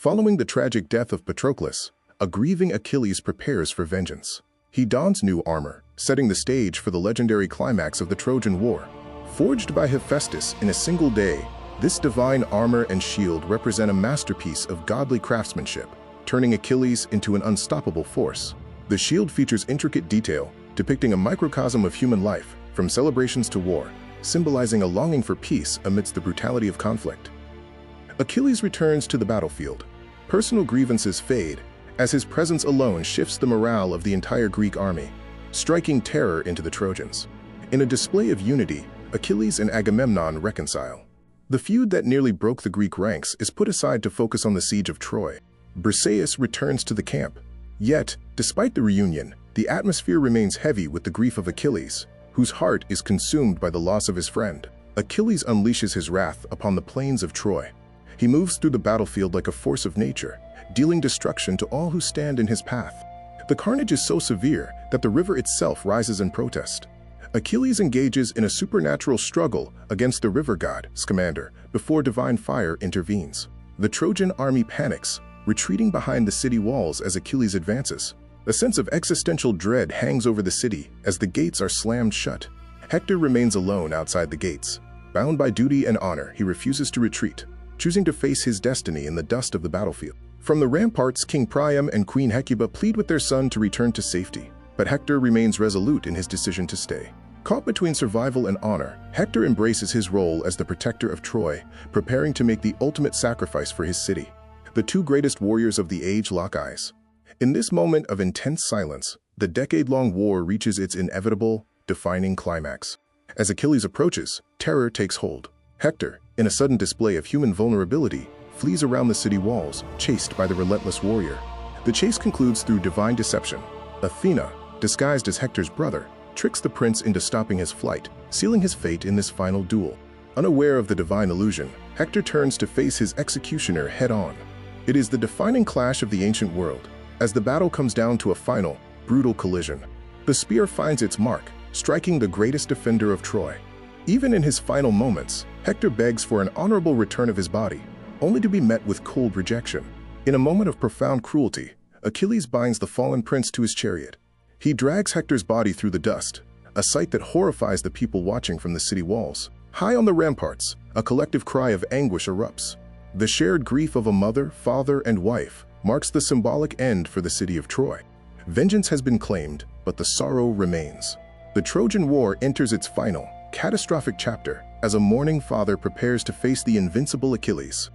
Following the tragic death of Patroclus, a grieving Achilles prepares for vengeance. He dons new armor, setting the stage for the legendary climax of the Trojan War. Forged by Hephaestus in a single day, this divine armor and shield represent a masterpiece of godly craftsmanship, turning Achilles into an unstoppable force. The shield features intricate detail, depicting a microcosm of human life, from celebrations to war, symbolizing a longing for peace amidst the brutality of conflict. Achilles returns to the battlefield. Personal grievances fade, as his presence alone shifts the morale of the entire Greek army, striking terror into the Trojans. In a display of unity, Achilles and Agamemnon reconcile. The feud that nearly broke the Greek ranks is put aside to focus on the siege of Troy. Briseis returns to the camp. Yet, despite the reunion, the atmosphere remains heavy with the grief of Achilles, whose heart is consumed by the loss of his friend. Achilles unleashes his wrath upon the plains of Troy. He moves through the battlefield like a force of nature, dealing destruction to all who stand in his path. The carnage is so severe that the river itself rises in protest. Achilles engages in a supernatural struggle against the river god, Scamander, before divine fire intervenes. The Trojan army panics, retreating behind the city walls as Achilles advances. A sense of existential dread hangs over the city as the gates are slammed shut. Hector remains alone outside the gates. Bound by duty and honor, he refuses to retreat, choosing to face his destiny in the dust of the battlefield. From the ramparts, King Priam and Queen Hecuba plead with their son to return to safety, but Hector remains resolute in his decision to stay. Caught between survival and honor, Hector embraces his role as the protector of Troy, preparing to make the ultimate sacrifice for his city. The two greatest warriors of the age lock eyes. In this moment of intense silence, the decade-long war reaches its inevitable, defining climax. As Achilles approaches, terror takes hold. Hector, in a sudden display of human vulnerability, flees around the city walls, chased by the relentless warrior. The chase concludes through divine deception. Athena, disguised as Hector's brother, tricks the prince into stopping his flight, sealing his fate in this final duel. Unaware of the divine illusion, Hector turns to face his executioner head-on. It is the defining clash of the ancient world, as the battle comes down to a final, brutal collision. The spear finds its mark, striking the greatest defender of Troy. Even in his final moments, Hector begs for an honorable return of his body, only to be met with cold rejection. In a moment of profound cruelty, Achilles binds the fallen prince to his chariot. He drags Hector's body through the dust, a sight that horrifies the people watching from the city walls. High on the ramparts, a collective cry of anguish erupts. The shared grief of a mother, father, and wife marks the symbolic end for the city of Troy. Vengeance has been claimed, but the sorrow remains. The Trojan War enters its final, catastrophic chapter as a mourning father prepares to face the invincible Achilles.